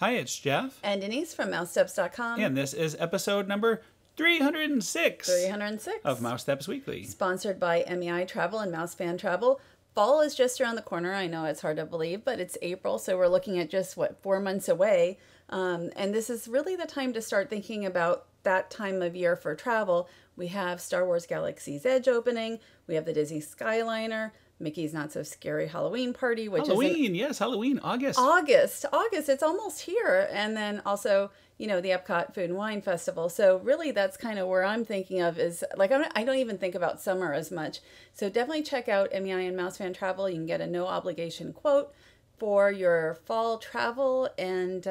Hi, it's Jeff. And Denise from Mousesteps.com. And this is episode number 306. 306. Of Mousesteps Weekly. Sponsored by MEI Travel and Mouse Fan Travel. Fall is just around the corner. I know it's hard to believe, but it's April, so we're looking at just, 4 months away. And this is really the time to start thinking about that time of year for travel. We have Star Wars Galaxy's Edge opening. We have the Disney Skyliner. Mickey's Not So Scary Halloween Party, which Halloween, yes, Halloween, August. August, it's almost here. And then also, the Epcot Food and Wine Festival. So really that's kind of where I'm thinking of is, I don't even think about summer as much. So definitely check out MEI and Mouse Fan Travel. You can get a no obligation quote for your fall travel, and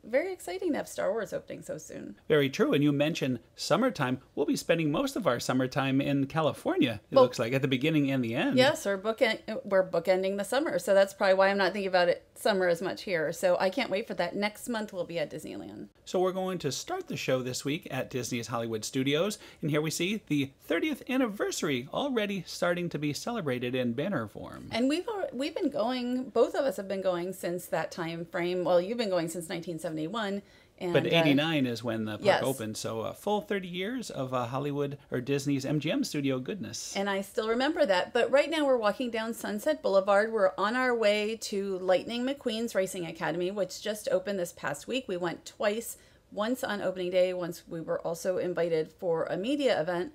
very exciting to have Star Wars opening so soon. Very true. And you mentioned summertime. We'll be spending most of our summertime in California, it looks like, at the beginning and the end. Yes, we're bookending the summer, so that's probably why I'm not thinking about it summer as much here. So I can't wait for that. Next month we'll be at Disneyland. So we're going to start the show this week at Disney's Hollywood Studios, and here we see the 30th anniversary already starting to be celebrated in banner form. And we've been going, both of us have been going since that time frame. Well, you've been going since 1971. And, but 89 is when the park opened, so a full 30 years of Hollywood or Disney's MGM studio goodness. And I still remember that. But right now we're walking down Sunset Boulevard. We're on our way to Lightning McQueen's Racing Academy, which just opened this past week. We went twice, once on opening day, once we were also invited for a media event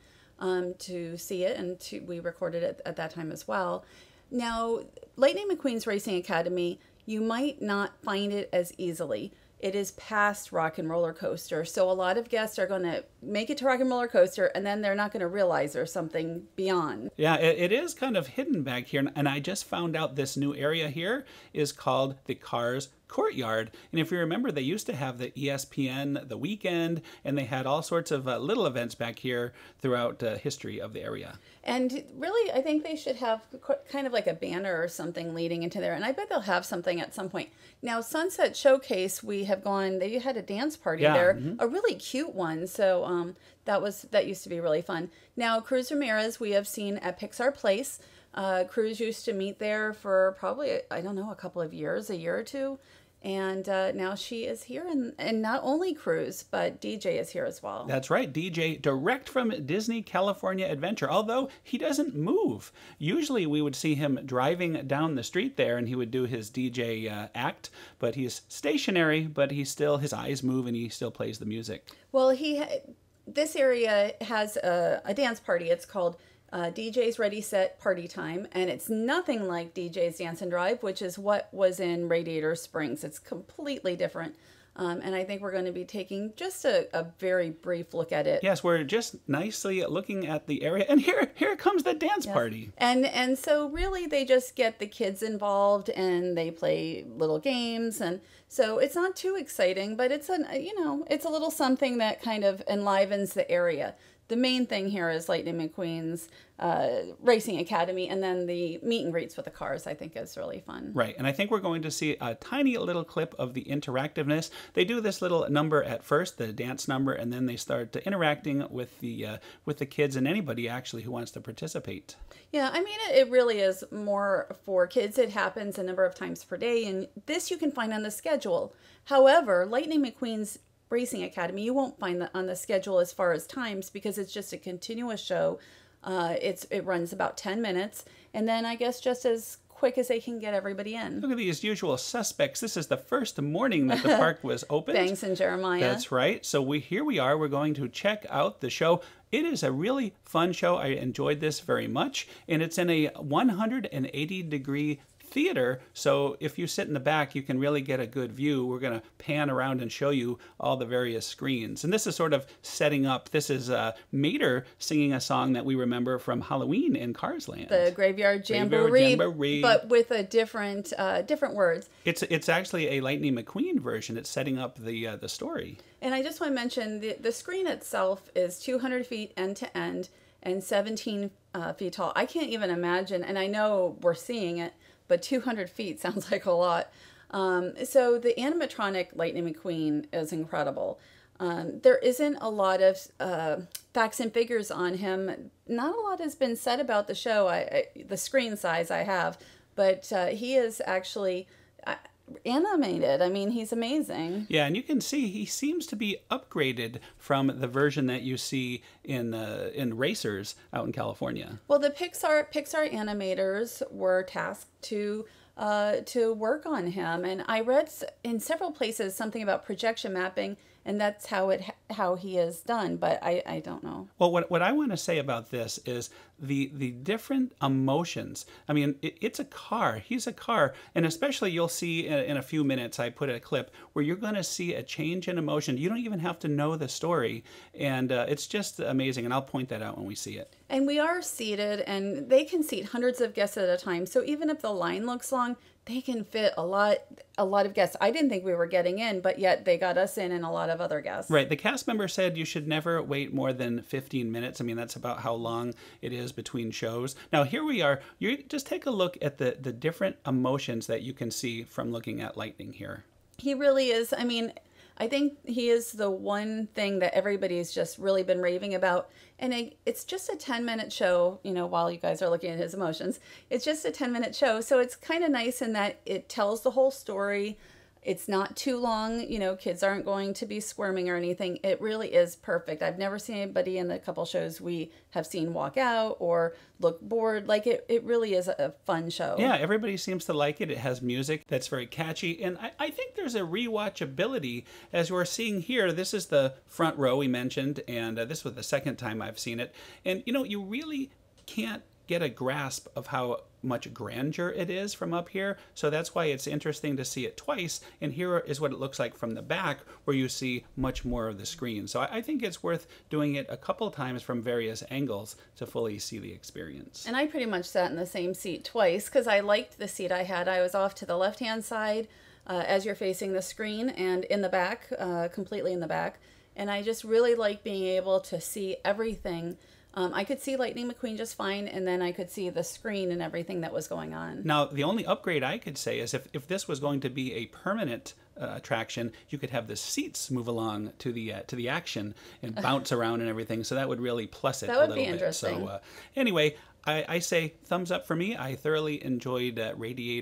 to see it, and we recorded it at that time as well. Now, Lightning McQueen's Racing Academy, you might not find it as easily. It is past Rock and Roller Coaster. So a lot of guests are going to make it to Rock and Roller Coaster, and then they're not going to realize there's something beyond. Yeah, it is kind of hidden back here. And I just found out this new area here is called the Cars Courtyard. And if you remember, they used to have the ESPN The Weekend, and they had all sorts of little events back here throughout the history of the area. And really, I think they should have kind of like a banner or something leading into there. And I bet they'll have something at some point. Now, Sunset Showcase, we have gone, they had a dance party there, a really cute one. So that used to be really fun. Now, Cruz Ramirez, we have seen at Pixar Place. Cruz used to meet there for probably, I don't know, a couple of years, a year or two. And now she is here, and not only Cruz, but DJ is here as well. That's right, DJ, direct from Disney California Adventure, although he doesn't move. Usually we would see him driving down the street there, and he would do his DJ act, but he's stationary, but his eyes move, and he still plays the music. Well, this area has a dance party. It's called DJ's Ready Set Party Time, and it's nothing like DJ's Dance and Drive, which is what was in Radiator Springs. It's completely different, and I think we're going to be taking just a very brief look at it. Yes, we're just nicely looking at the area, and here comes the dance party. And so really they just get the kids involved, and they play little games, and so it's not too exciting, but it's it's a little something that kind of enlivens the area. The main thing here is Lightning McQueen's Racing Academy, and then the meet and greets with the cars, I think, is really fun. Right, and I think we're going to see a tiny little clip of the interactiveness. They do this little number at first, the dance number, and then they start interacting with the kids and anybody actually who wants to participate. Yeah, I mean, it really is more for kids. It happens a number of times per day, and this you can find on the schedule. However, Lightning McQueen's Racing Academy, you won't find that on the schedule as far as times, because it's just a continuous show. It runs about 10 minutes, and then I guess just as quick as they can get everybody in. Look at these usual suspects. This is the first morning that the park was opened. Banks and Jeremiah. That's right. So here we are. We're going to check out the show. It is a really fun show. I enjoyed this very much, and it's in a 180-degree theater, so if you sit in the back, you can really get a good view. We're going to pan around and show you all the various screens. And this is sort of setting up, this is Mater singing a song that we remember from Halloween in Cars Land. The Graveyard Jamboree, but with a different words. It's actually a Lightning McQueen version. It's setting up the story. And I just want to mention, the screen itself is 200 feet end to end and 17 feet tall. I can't even imagine, and I know we're seeing it, but 200 feet sounds like a lot. So the animatronic Lightning McQueen is incredible. There isn't a lot of facts and figures on him. Not a lot has been said about the show. The screen size I have, but he is actually, animated. I mean, he's amazing. Yeah, and you can see he seems to be upgraded from the version that you see in Racers out in California. Well, the Pixar animators were tasked to work on him, and I read in several places something about projection mapping, and that's how he is done. But I don't know. Well, what I want to say about this is the different emotions. I mean, it's a car. He's a car, and especially you'll see in a few minutes. I put a clip where you're going to see a change in emotion. You don't even have to know the story, and it's just amazing. And I'll point that out when we see it. And we are seated, and they can seat hundreds of guests at a time. So even if the line looks long, they can fit a lot of guests. I didn't think we were getting in, but yet they got us in and a lot of other guests. Right. The cast member said you should never wait more than 15 minutes. I mean, that's about how long it is between shows. Now, here we are. You just take a look at the different emotions that you can see from looking at Lightning here. He really is. I mean, I think he is the one thing that everybody's just really been raving about. And it's just a 10-minute show, you know, while you guys are looking at his emotions. It's just a 10-minute show. So it's kind of nice in that it tells the whole story. It's not too long. You know, kids aren't going to be squirming or anything. It really is perfect. I've never seen anybody in the couple shows we have seen walk out or look bored. Like, it really is a fun show. Yeah, everybody seems to like it. It has music that's very catchy. And I think there's a rewatchability. As we're seeing here, this is the front row we mentioned, and this was the second time I've seen it. And, you know, you really can't get a grasp of how much grandeur it is from up here. So that's why it's interesting to see it twice. And here is what it looks like from the back, where you see much more of the screen. So I think it's worth doing it a couple times from various angles to fully see the experience. And I pretty much sat in the same seat twice because I liked the seat I had. I was off to the left-hand side as you're facing the screen, and in the back, completely in the back. And I just really like being able to see everything. I could see Lightning McQueen just fine, and then I could see the screen and everything that was going on. Now, the only upgrade I could say is if this was going to be a permanent attraction, you could have the seats move along to the action and bounce around and everything. So that would really plus it a little bit. That would be interesting. So anyway, I say thumbs up for me. I thoroughly enjoyed Lightning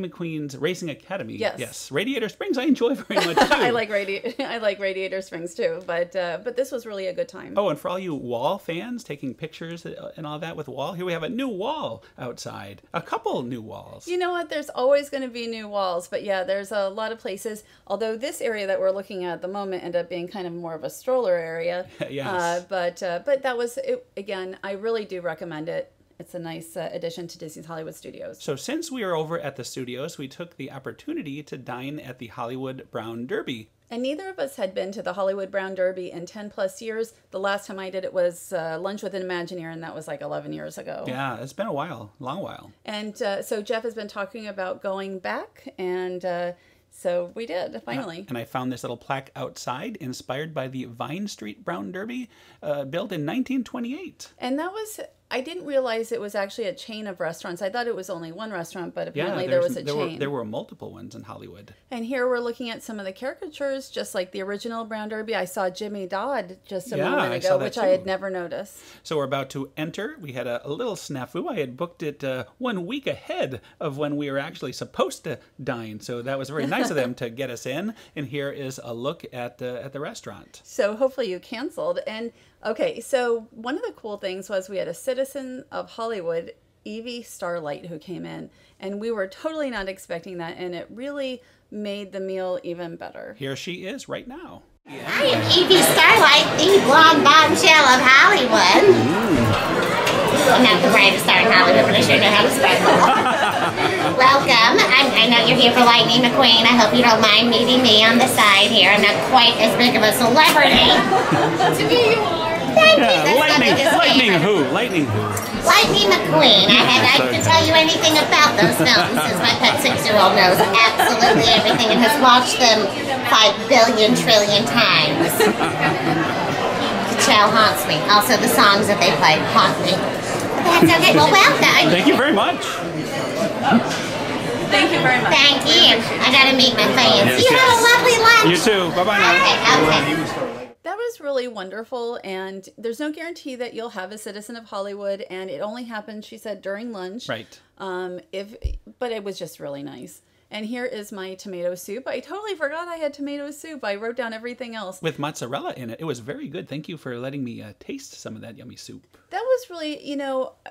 McQueen's Racing Academy. Yes. Radiator Springs I enjoy very much too. I like Radiator Springs too, but this was really a good time. Oh, and for all you wall fans taking pictures and all that with wall, here we have a new wall outside. A couple new walls. You know what? There's always going to be new walls, but yeah, there's a lot of places. Although this area that we're looking at the moment ended up being kind of more of a stroller area. Yes. But that was it. Again, I really do recommend it. It's a nice addition to Disney's Hollywood Studios. So since we are over at the studios, we took the opportunity to dine at the Hollywood Brown Derby. And neither of us had been to the Hollywood Brown Derby in 10 plus years. The last time I did it was Lunch with an Imagineer, and that was like 11 years ago. Yeah, it's been a while, long while. And so Jeff has been talking about going back, and so we did, finally. And I found this little plaque outside, inspired by the Vine Street Brown Derby, built in 1928. And that was, I didn't realize it was actually a chain of restaurants. I thought it was only one restaurant, but apparently there was a chain. There were multiple ones in Hollywood. And here we're looking at some of the caricatures, just like the original Brown Derby. I saw Jimmy Dodd just a moment ago, which I had never noticed. So we're about to enter. We had a little snafu. I had booked it 1 week ahead of when we were actually supposed to dine. So that was very nice of them to get us in. And here is a look at the restaurant. So hopefully you canceled. And okay, so one of the cool things was we had a citizen of Hollywood, Evie Starlight, who came in, and we were totally not expecting that, and it really made the meal even better. Here she is right now. I am Evie Starlight, the blonde bombshell of Hollywood. I'm not the brightest star in Hollywood, but I sure know how to sparkle. Welcome. I know you're here for Lightning McQueen. I hope you don't mind meeting me on the side here. I'm not quite as big of a celebrity. To me, you are. Thank you. Lightning who? Lightning who? Lightning McQueen. I can tell you anything about those films since my pet 6-year-old knows absolutely everything and has watched them 5 billion trillion times. The chow haunts me. Also, the songs that they play haunt me. But that's okay. Well, welcome. Thank you very much. Thank you very much. Thank you. I gotta meet my fans. Yes, you have a lovely lunch. You too. Bye-bye now. Okay. That was really wonderful, and there's no guarantee that you'll have a citizen of Hollywood, and it only happened, she said, during lunch. Right. But it was just really nice. And here is my tomato soup. I totally forgot I had tomato soup. I wrote down everything else. With mozzarella in it. It was very good. Thank you for letting me taste some of that yummy soup. That was really,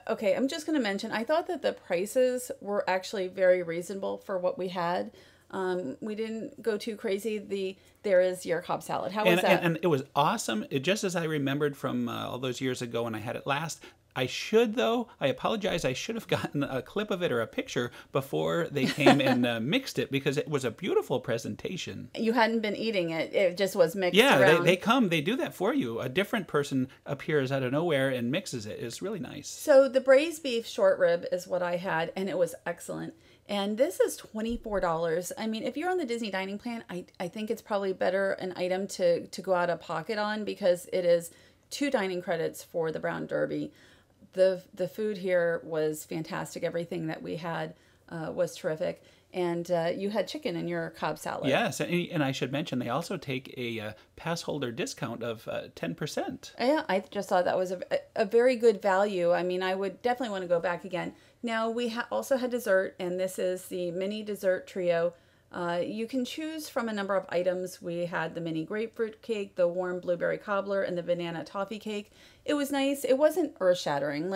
okay, I'm just going to mention, I thought that the prices were actually very reasonable for what we had. We didn't go too crazy. There is your Cobb salad. How was that? And it was awesome. Just as I remembered from all those years ago when I had it last. I apologize, I should have gotten a clip of it or a picture before they came and mixed it, because it was a beautiful presentation. You hadn't been eating it. It just was mixed around. They do that for you. A different person appears out of nowhere and mixes it. It's really nice. So the braised beef short rib is what I had, and it was excellent. And this is $24. I mean, if you're on the Disney dining plan, I think it's probably better an item to go out of pocket on, because it is 2 dining credits for the Brown Derby. The food here was fantastic. Everything that we had was terrific. And you had chicken in your Cobb salad. Yes, and I should mention they also take a pass holder discount of 10%. Yeah, I just thought that was a very good value. I mean, I would definitely want to go back again. Now, we also had dessert, and this is the mini dessert trio. You can choose from a number of items. We had the mini grapefruit cake, the warm blueberry cobbler, and the banana toffee cake. It was nice. It wasn't earth-shattering.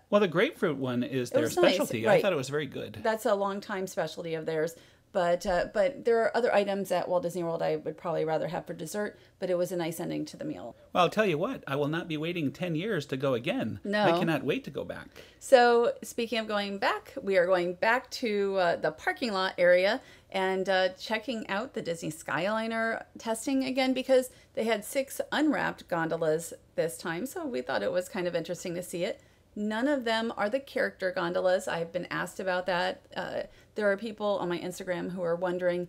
Well, the grapefruit one is their specialty. Nice. Right. I thought it was very good. That's a long-time specialty of theirs. But there are other items at Walt Disney World I would probably rather have for dessert, but it was a nice ending to the meal. Well, I'll tell you what, I will not be waiting 10 years to go again. No. I cannot wait to go back. So speaking of going back, we are going back to the parking lot area and checking out the Disney Skyliner testing again, because they had 6 unwrapped gondolas this time. So we thought it was kind of interesting to see it. None of them are the character gondolas. I've been asked about that. There are people on my Instagram who are wondering,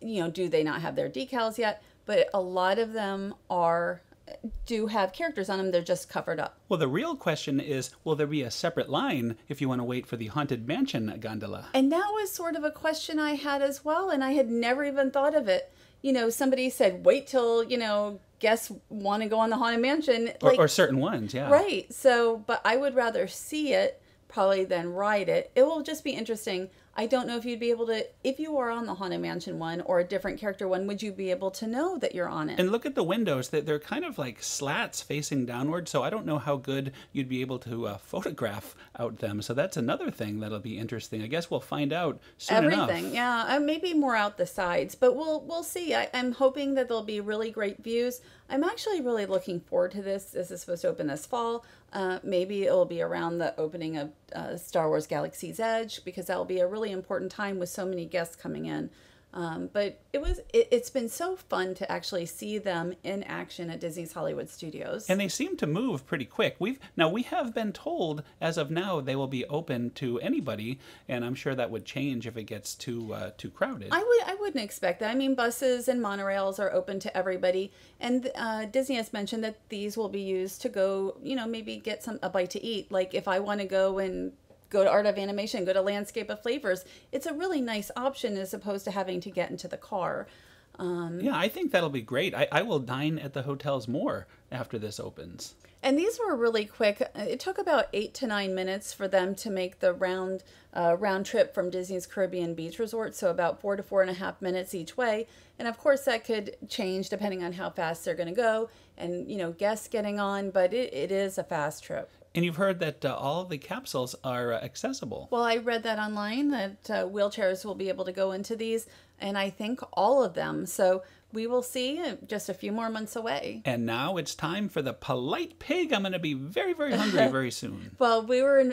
do they not have their decals yet? But a lot of them do have characters on them. They're just covered up. Well, the real question is, will there be a separate line if you want to wait for the Haunted Mansion gondola? And that was sort of a question I had as well, and I had never even thought of it. Somebody said, wait till, guests want to go on the Haunted Mansion. Or certain ones, yeah. Right. So, but I would rather see it probably than ride it. It will just be interesting. I don't know if you'd be able to, if you are on the Haunted Mansion one or a different character one, would you be able to know that you're on it? And look at the windows. They're kind of like slats facing downward, so I don't know how good you'd be able to photograph out them. So that's another thing that'll be interesting. I guess we'll find out soon enough. Everything, yeah. Maybe more out the sides, but we'll see. I'm hoping that there'll be really great views. I'm actually really looking forward to this. This is supposed to open this fall. Maybe it'll be around the opening of Star Wars Galaxy's Edge, because that will be a really important time with so many guests coming in. But it's been so fun to actually see them in action at Disney's Hollywood Studios. And they seem to move pretty quick. We have been told as of now they will be open to anybody, and I'm sure that would change if it gets too crowded. I wouldn't expect that. I mean, buses and monorails are open to everybody, and Disney has mentioned that these will be used to go, maybe get a bite to eat. Like if I want to go to Art of Animation, go to Landscape of Flavors. It's a really nice option as opposed to having to get into the car. Yeah, I think that'll be great. I will dine at the hotels more after this opens. And these were really quick. It took about 8 to 9 minutes for them to make the round trip from Disney's Caribbean Beach Resort, so about 4 to 4.5 minutes each way. And of course that could change depending on how fast they're going to go and, guests getting on, but it is a fast trip. And you've heard that all of the capsules are accessible. Well, I read that online, that wheelchairs will be able to go into these, and I think all of them. So we will see just a few more months away. And now it's time for the Polite Pig. I'm going to be very, very hungry very soon. Well,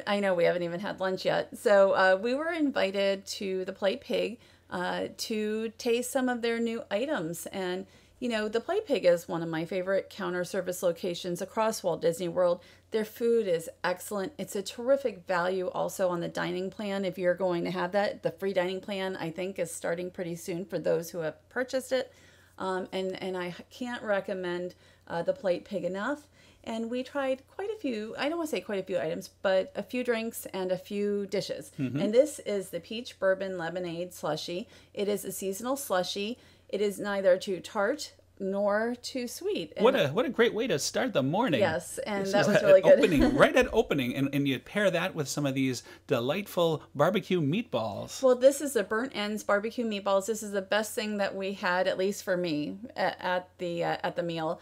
I know we haven't even had lunch yet. So we were invited to the Polite Pig to taste some of their new items. And the Polite Pig is one of my favorite counter service locations across Walt Disney World. Their food is excellent. It's a terrific value also on the dining plan if you're going to have that. The free dining plan, I think, is starting pretty soon for those who have purchased it. And I can't recommend the Polite Pig enough. And we tried quite a few, I don't want to say quite a few items, but a few drinks and a few dishes. Mm-hmm. And this is the Peach Bourbon Lemonade Slushie. It is a seasonal slushie. It is neither too tart nor too sweet. And what a great way to start the morning. Yes, and This that is was at really good. opening, right at opening, and you pair that with some of these delightful barbecue meatballs. Well, this is the burnt ends barbecue meatballs. This is the best thing that we had, at least for me, at the meal.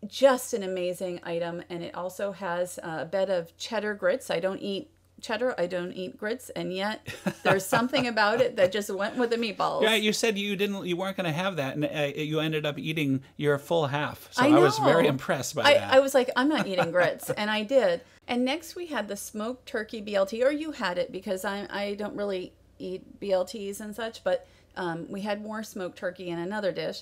Just an amazing item, and it also has a bed of cheddar grits. I don't eat cheddar, I don't eat grits, and yet there's something about it that just went with the meatballs. Yeah, you said you weren't going to have that, and you ended up eating your full half. So I I was know. very impressed by that. I was like, I'm not eating grits, and I did. And next we had the smoked turkey BLT, or you had it because I don't really eat BLTs and such, but we had more smoked turkey in another dish.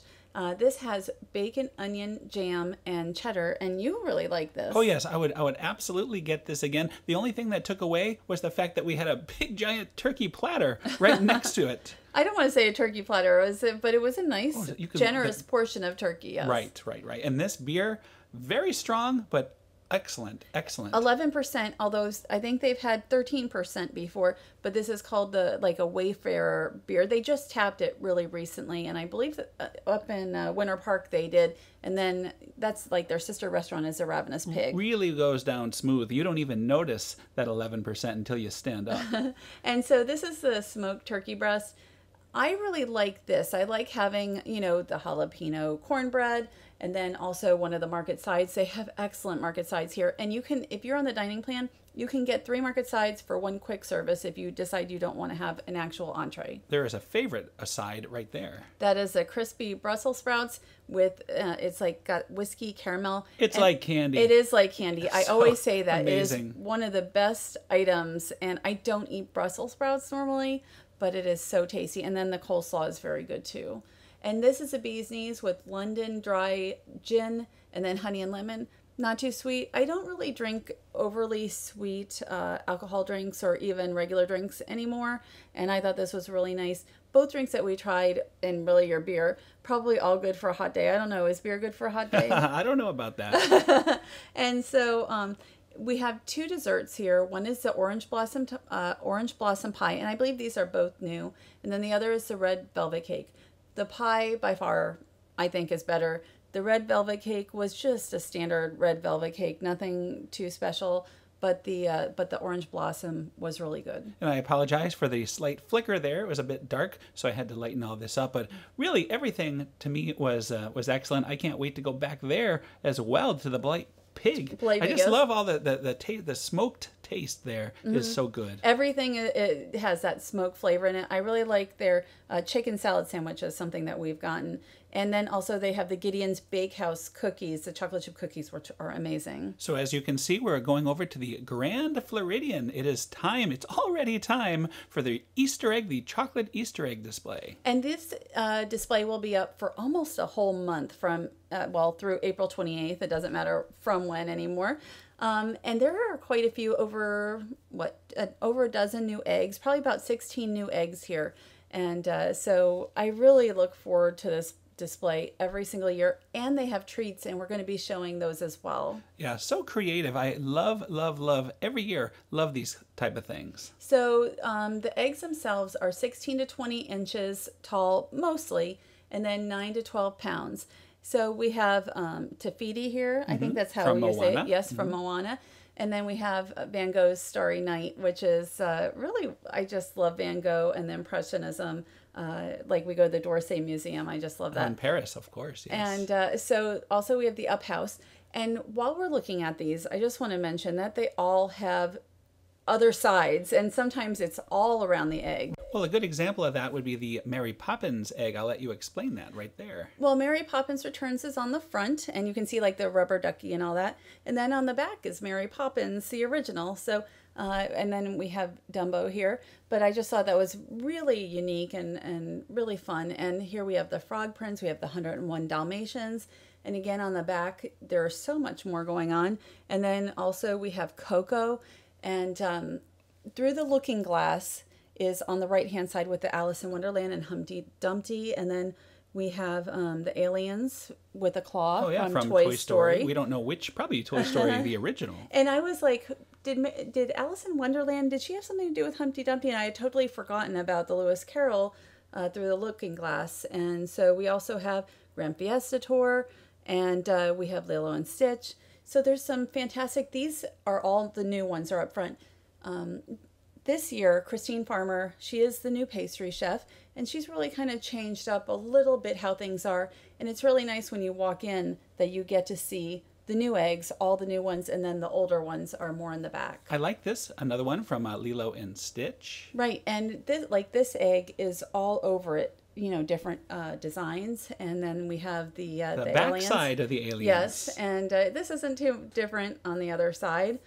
This has bacon, onion, jam, and cheddar, and you really like this. Oh yes, I would absolutely get this again. The only thing that took away was the fact that we had a big giant turkey platter right next to it. I don't want to say a turkey platter, but it was a nice, generous portion of turkey. Yes. Right. And this beer, very strong, but excellent. 11%, although I think they've had 13% before, but this is called a Wayfarer beer. They just tapped it really recently, and I believe that up in Winter Park they did, and then that's like their sister restaurant is the Ravenous Pig. Really goes down smooth. You don't even notice that 11% until you stand up. And so this is the smoked turkey breast. I really like this. I like having, the jalapeno cornbread, and then also one of the market sides. They have excellent market sides here. And you can, if you're on the dining plan, you can get 3 market sides for 1 quick service if you decide you don't want to have an actual entree. There is a favorite aside right there. That is a crispy Brussels sprouts with, it's like got whiskey caramel. It's like candy. It is like candy. I always say that. Amazing. It is one of the best items, and I don't eat Brussels sprouts normally, but it is so tasty. And then the coleslaw is very good too. And this is a bee's knees with London dry gin and then honey and lemon. Not too sweet. I don't really drink overly sweet alcohol drinks or even regular drinks anymore. And I thought this was really nice. Both drinks that we tried, and really your beer, probably all good for a hot day. I don't know. Is beer good for a hot day? I don't know about that. And so we have 2 desserts here. One is the orange blossom pie, and I believe these are both new. And then the other is the red velvet cake. The pie, by far, I think is better. The red velvet cake was just a standard red velvet cake, nothing too special. But the orange blossom was really good. And I apologize for the slight flicker there. It was a bit dark, so I had to lighten all this up. But really, everything to me was excellent. I can't wait to go back there as well to the Blight Pig. I just love all the smoked taste there is so good. Everything it has that smoke flavor in it. I really like their chicken salad sandwich is something that we've gotten. And then also they have the Gideon's Bakehouse cookies, the chocolate chip cookies, which are amazing. So as you can see, we're going over to the Grand Floridian. It is time, it's already time for the Easter egg, the chocolate Easter egg display. And this display will be up for almost a whole month from, through April 28th. It doesn't matter from when anymore. And there are quite a few, over a dozen new eggs, probably about 16 new eggs here. And so I really look forward to this display every single year, and they have treats, and we're going to be showing those as well. Yeah, so creative. I love every year, love these type of things. So the eggs themselves are 16 to 20 inches tall mostly, and then 9 to 12 pounds. So we have Tafiti here. I think that's how you say it. Yes, from Moana. And then we have Van Gogh's Starry Night, which is really, I just love Van Gogh and the Impressionism. Like we go to the d'Orsay Museum. I just love that. In Paris, of course. Yes. And so also we have the Up House. And while we're looking at these, I just want to mention that they all have other sides, and sometimes it's all around the egg. Well, a good example of that would be the Mary Poppins egg. I'll let you explain that right there. Well, Mary Poppins Returns is on the front, and you can see like the rubber ducky and all that. And then on the back is Mary Poppins, the original. So, and then we have Dumbo here. But I just thought that was really unique and really fun. And here we have the Frog Prince. We have the 101 Dalmatians. And again, on the back, there's so much more going on. And then also we have Coco. And Through the Looking Glass is on the right-hand side with the Alice in Wonderland and Humpty Dumpty. And then we have the aliens with a claw from Toy Story. We don't know which, probably Toy Story, the original. And I was like, did Alice in Wonderland, did she have something to do with Humpty Dumpty? And I had totally forgotten about the Lewis Carroll through the looking glass. And so we also have Grand Fiesta Tour, and we have Lilo and Stitch. So there's some fantastic, these are all the new ones are up front. This year, Christine Farmer, she is the new pastry chef, and she's really kind of changed up a little bit how things are. And it's really nice when you walk in that you get to see the new eggs, all the new ones, and then the older ones are more in the back. I like this. Another one from Lilo and Stitch. Right, and this egg is all over it. You know, different designs, and then we have the back side of the aliens. Yes, and this isn't too different on the other side.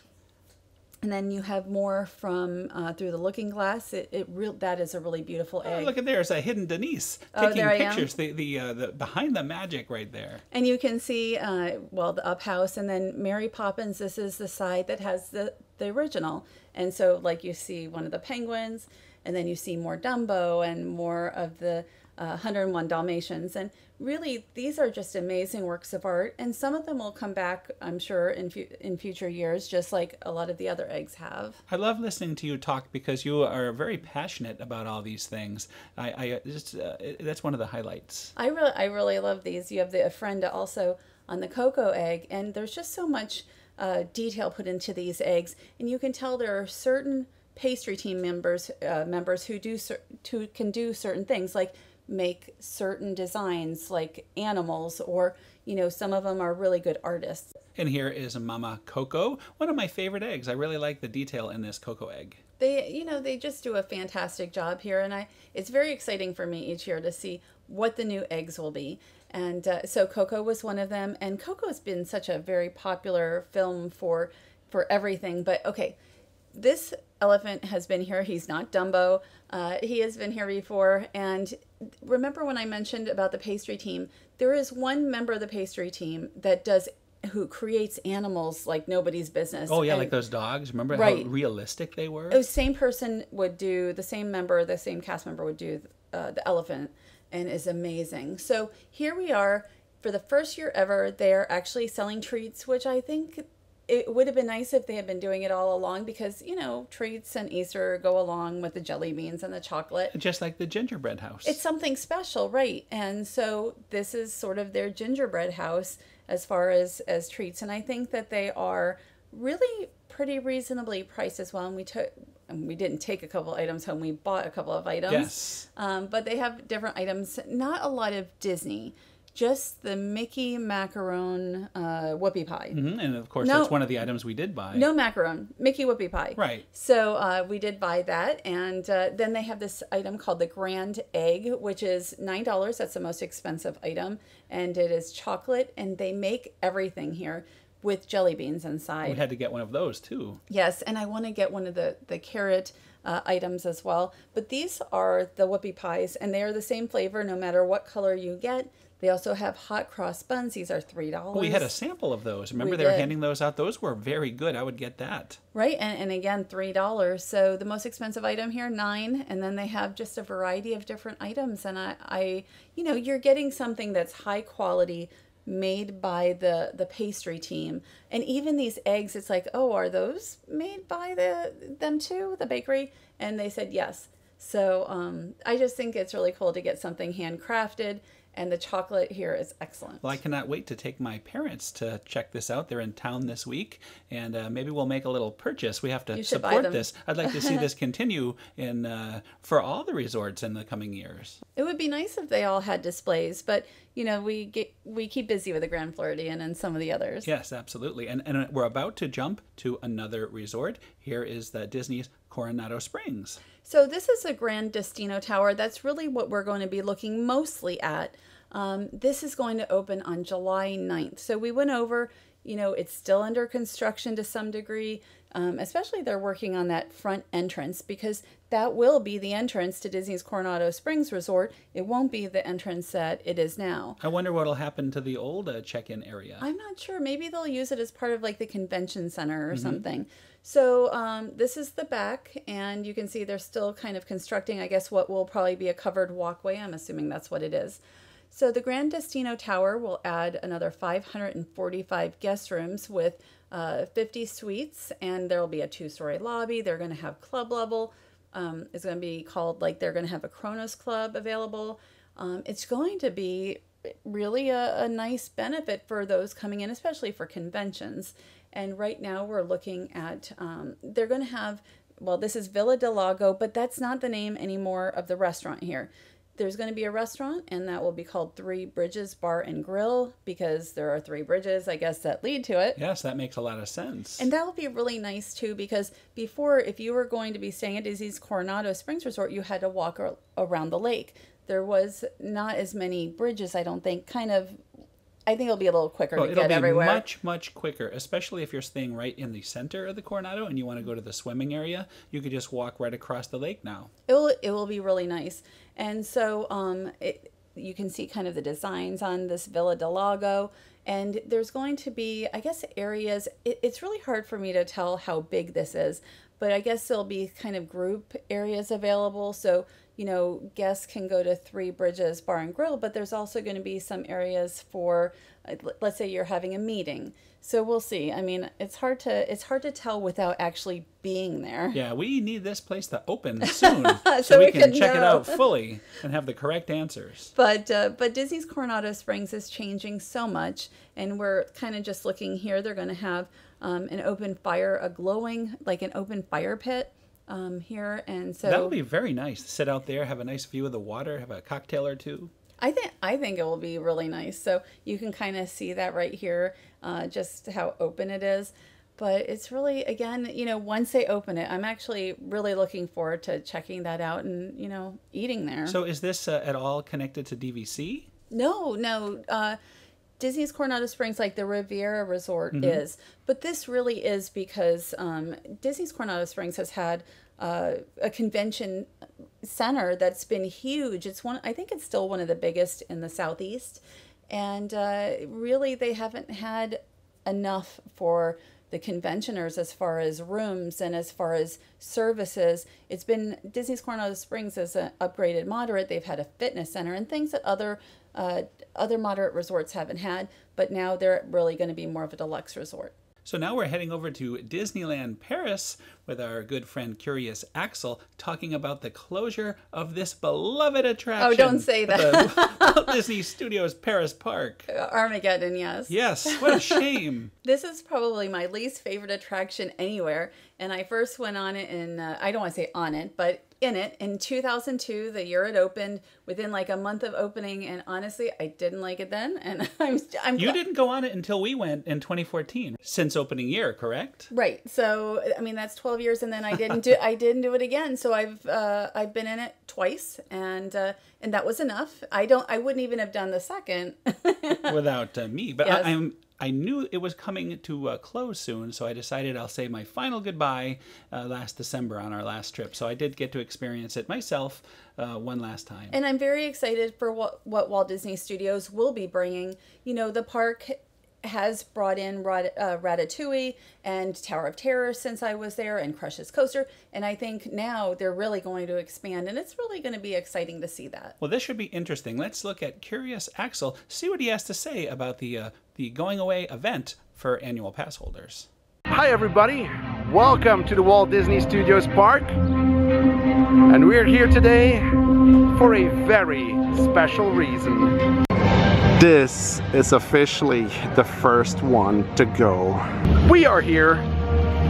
And then you have more from through the looking glass. That is a really beautiful egg. Look at there's a hidden Denise taking pictures. The behind the magic right there. And you can see the up house, and then Mary Poppins. This is the side that has the original, and so like you see one of the penguins. And then you see more Dumbo and more of the 101 Dalmatians. And really, these are just amazing works of art. And some of them will come back, I'm sure, in future years, just like a lot of the other eggs have. I love listening to you talk because you are very passionate about all these things. That's one of the highlights. I really love these. You have the Ofrenda also on the cocoa egg. And there's just so much detail put into these eggs. And you can tell there are certain pastry team members who can do certain things, like make certain designs like animals, or some of them are really good artists. And here is Mama Coco, one of my favorite eggs. I really like the detail in this cocoa egg. They just do a fantastic job here, and it's very exciting for me each year to see what the new eggs will be. And so Coco was one of them, and Coco's been such a very popular film for everything. But okay, this elephant has been here. He's not Dumbo. He has been here before. And remember when I mentioned about the pastry team, there is one member of the pastry team who creates animals like nobody's business. Oh yeah, like those dogs. Remember how realistic they were? The same person would do, the same cast member would do the elephant, and is amazing. So here we are. For the first year ever, they're actually selling treats, which I think it would have been nice if they had been doing it all along, because, treats and Easter go along with the jelly beans and the chocolate. Just like the gingerbread house. It's something special, right? And so this is sort of their gingerbread house as far as treats. And I think that they are really pretty reasonably priced as well. And we didn't take a couple items home. We bought a couple of items. Yes. But they have different items. Not a lot of Disney. Just the Mickey macaron whoopie pie. Mm-hmm. And of course, that's one of the items we did buy. No macaron, Mickey whoopie pie. Right. So we did buy that. And then they have this item called the Grand Egg, which is $9. That's the most expensive item. And it is chocolate. And they make everything here with jelly beans inside. We had to get one of those too. Yes. And I want to get one of the carrot items as well. But these are the whoopie pies. And they are the same flavor no matter what color you get. They also have hot cross buns. These are $3. We had a sample of those. Remember, they were handing those out. Those were very good. I would get that. Right, and again, $3. So the most expensive item here, $9, and then they have just a variety of different items. And you're getting something that's high quality, made by the pastry team. And even these eggs, it's like, oh, are those made by them too, the bakery? And they said yes. So I just think it's really cool to get something handcrafted. And the chocolate here is excellent. Well, I cannot wait to take my parents to check this out. They're in town this week, and maybe we'll make a little purchase. We have to support this. I'd like to see this continue for all the resorts in the coming years. It would be nice if they all had displays, but we keep busy with the Grand Floridian and some of the others. Yes, absolutely. And we're about to jump to another resort. Here is the Disney's Coronado Springs. So this is a Grand Destino Tower. That's really what we're going to be looking mostly at. This is going to open on July 9th. So we went over, it's still under construction to some degree, especially they're working on that front entrance, because that will be the entrance to Disney's Coronado Springs Resort. It won't be the entrance that it is now. I wonder what will happen to the old check-in area. I'm not sure. Maybe they'll use it as part of like the convention center or something. So this is the back, and you can see they're still kind of constructing, I guess, what will probably be a covered walkway. I'm assuming that's what it is. So the Grand Destino Tower will add another 545 guest rooms with 50 suites, and there will be a 2-story lobby. They're going to have club level is going to be called, like, they're going to have a Kronos Club available. It's going to be really a nice benefit for those coming in, especially for conventions. And right now we're looking at, they're going to have, well, this is Villa del Lago, but that's not the name anymore of the restaurant here. There's going to be a restaurant, and that will be called Three Bridges Bar and Grill, because there are 3 bridges, I guess, that lead to it. Yes, that makes a lot of sense. And that will be really nice, too, because before, if you were going to be staying at Disney's Coronado Springs Resort, you had to walk around the lake. There was not as many bridges, I don't think, I think it'll be a little quicker to get everywhere. It'll be much, much quicker, especially if you're staying right in the center of the Coronado and you want to go to the swimming area. You could just walk right across the lake now. It will be really nice. And so you can see kind of the designs on this Villa del Lago. And there's going to be, I guess, areas. It's really hard for me to tell how big this is, but I guess there'll be kind of group areas available. So, you know, guests can go to Three Bridges Bar and Grill, but there's also going to be some areas for, let's say you're having a meeting. So we'll see. I mean, it's hard to tell without actually being there. Yeah, we need this place to open soon so we can check it out fully and have the correct answers. But Disney's Coronado Springs is changing so much, and we're kind of just looking here. They're going to have an open fire, an open fire pit. Here, and so that'll be very nice to sit out there, have a nice view of the water, have a cocktail or two. I think it will be really nice. So you can kind of see that right here, just how open it is. But it's really, again, you know, once they open it, I'm actually really looking forward to checking that out and, you know, eating there. So is this at all connected to DVC? No. Disney's Coronado Springs, like the Riviera Resort is. But this really is because Disney's Coronado Springs has had a convention center that's been huge. I think it's still one of the biggest in the Southeast. And really, they haven't had enough for the conventioners as far as rooms and as far as services. It's been, Disney's Coronado Springs is an upgraded moderate. They've had a fitness center and things that other moderate resorts haven't had, but now they're really going to be more of a deluxe resort. So now we're heading over to Disneyland Paris with our good friend Curious Axel talking about the closure of this beloved attraction. Oh, don't say that. The Walt Disney Studios Paris Park. Armageddon, yes. Yes, what a shame. This is probably my least favorite attraction anywhere. And I first went on it in, I don't want to say on it, but in 2002, the year it opened, within like a month of opening, and honestly, I didn't like it then, and I'm You didn't go on it until we went in 2014, since opening year, correct? Right. So I mean, that's 12 years, and then I didn't do it again. So I've been in it twice, and that was enough. I wouldn't even have done the second without me, but yes. I knew it was coming to close soon, so I decided I'll say my final goodbye last December on our last trip. So I did get to experience it myself one last time. And I'm very excited for what Walt Disney Studios will be bringing. You know, the park has brought in Ratatouille and Tower of Terror since I was there, and Crush's Coaster. And I think now they're really going to expand, and it's really going to be exciting to see that. Well, this should be interesting. Let's look at Curious Axel, see what he has to say about the going away event for annual pass holders. Hi everybody, welcome to the Walt Disney Studios Park, and we're here today for a very special reason. This is officially the first one to go. We are here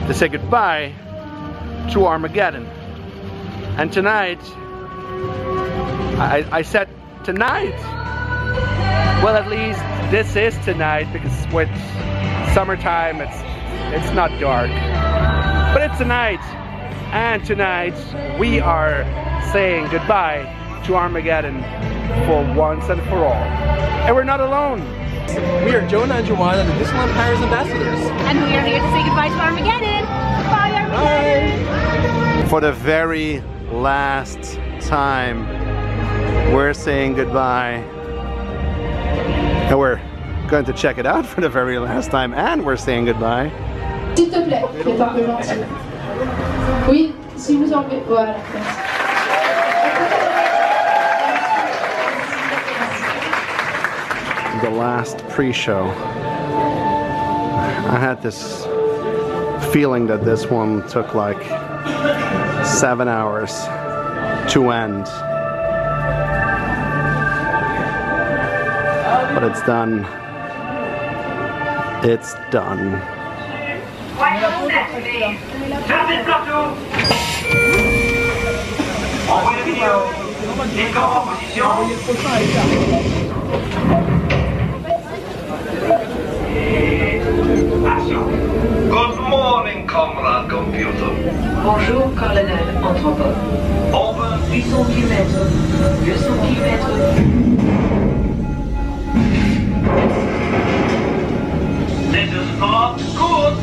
to say goodbye to Armageddon, and tonight, I said tonight, well, at least this is tonight, because with summertime it's not dark, but it's tonight, and tonight we are saying goodbye to Armageddon for once and for all. And we're not alone. We are Joe and Juwan, the Disneyland Paris ambassadors, And we are here to say goodbye to Armageddon. Bye, Armageddon. Bye. For the very last time, we're saying goodbye. And we're going to check it out for the very last time, and we're saying goodbye. S'il te plaît, c'est un peu gentil. Oui, si vous en plaît, voilà. The last pre-show. I had this feeling that this one took like 7 hours to end. But it's done. It's done. Good morning, comrade computer. Bonjour, colonel anthropologue. Over 800 km, 200 km. This is not good.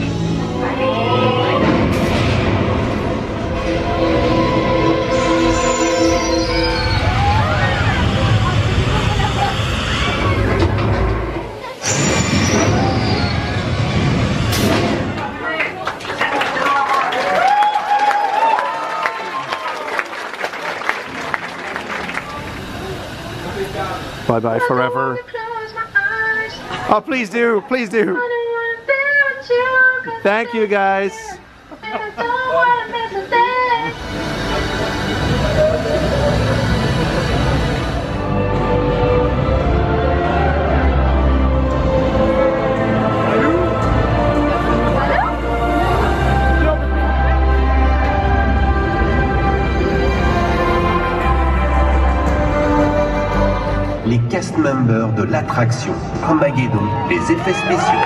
Bye-bye forever. Oh, please do. Please do. Thank you, guys. Les cast members de l'attraction Armegeddon, les effets spéciaux.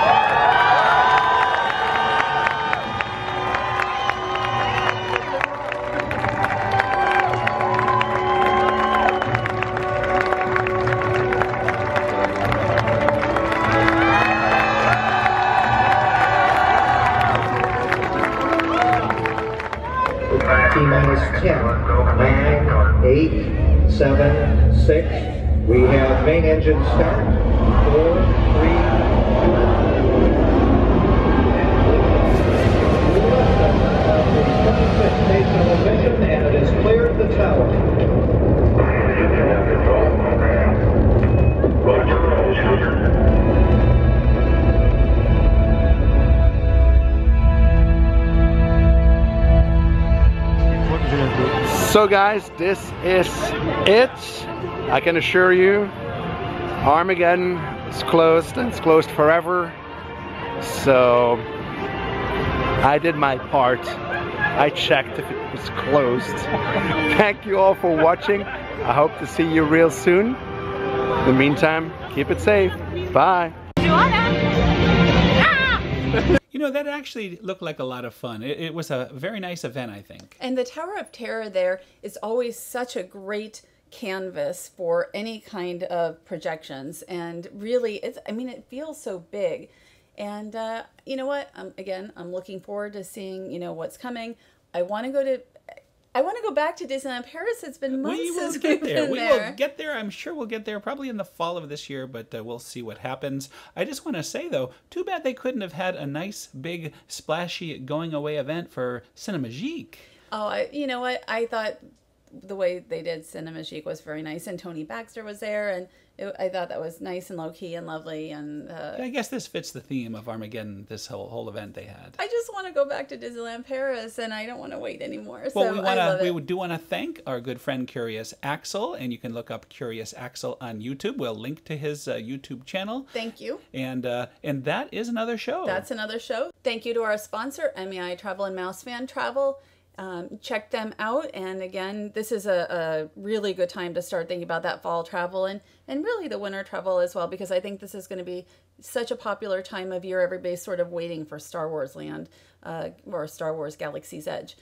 T-minus 10, 9, 8, 7, 6. We have main engine start. 4, 3, 2. And it has cleared the tower. So guys, this is it. I can assure you, Armageddon is closed and it's closed forever. So I did my part. I checked if it was closed. Thank you all for watching. I hope to see you real soon. In the meantime, keep it safe. Bye. You know, that actually looked like a lot of fun. It was a very nice event, I think. And the Tower of Terror there is always such a great canvas for any kind of projections. And really, it feels so big. And you know what? Again, I'm looking forward to seeing, what's coming. I want to go back to Disneyland Paris. It's been months since we've been there. We will get there. I'm sure we'll get there probably in the fall of this year, but we'll see what happens. I just want to say, though, too bad they couldn't have had a nice, big, splashy going-away event for Cinemagique. Oh, you know what? I thought the way they did Cinemagique was very nice, and Tony Baxter was there, and I thought that was nice and low-key and lovely. And I guess this fits the theme of Armageddon, this whole event they had. I just want to go back to Disneyland Paris, and I don't want to wait anymore. Well, so we do want to thank our good friend Curious Axel, and you can look up Curious Axel on YouTube. We'll link to his YouTube channel. Thank you. And that is another show. That's another show. Thank you to our sponsor, MEI Travel and Mouse Fan Travel. Check them out, and again, this is a really good time to start thinking about that fall travel and really the winter travel as well, because I think this is going to be such a popular time of year. Everybody's sort of waiting for Star Wars Land or Star Wars Galaxy's Edge.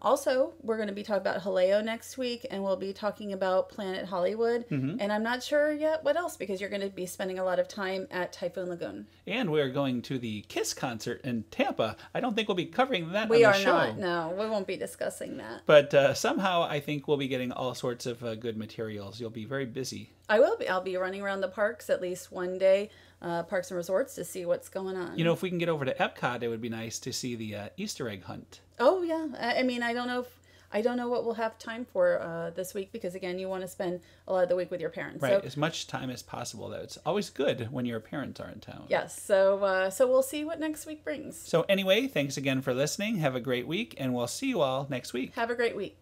Also, we're going to be talking about Haleo next week, and we'll be talking about Planet Hollywood. And I'm not sure yet what else, because you're going to be spending a lot of time at Typhoon Lagoon. And we're going to the Kiss concert in Tampa. I don't think we'll be covering that on We the are show. not. No, we won't be discussing that. But somehow I think we'll be getting all sorts of good materials. You'll be very busy. I will be. I'll be running around the parks at least one day, parks and resorts, to see what's going on. You know, if we can get over to Epcot, it would be nice to see the Easter egg hunt. Oh, yeah. I mean, I don't know if I don't know what we'll have time for this week because, again, you want to spend a lot of the week with your parents. Right, So, as much time as possible. It's always good when your parents are in town. yes, so we'll see what next week brings. So anyway, thanks again for listening. Have a great week, and we'll see you all next week. Have a great week.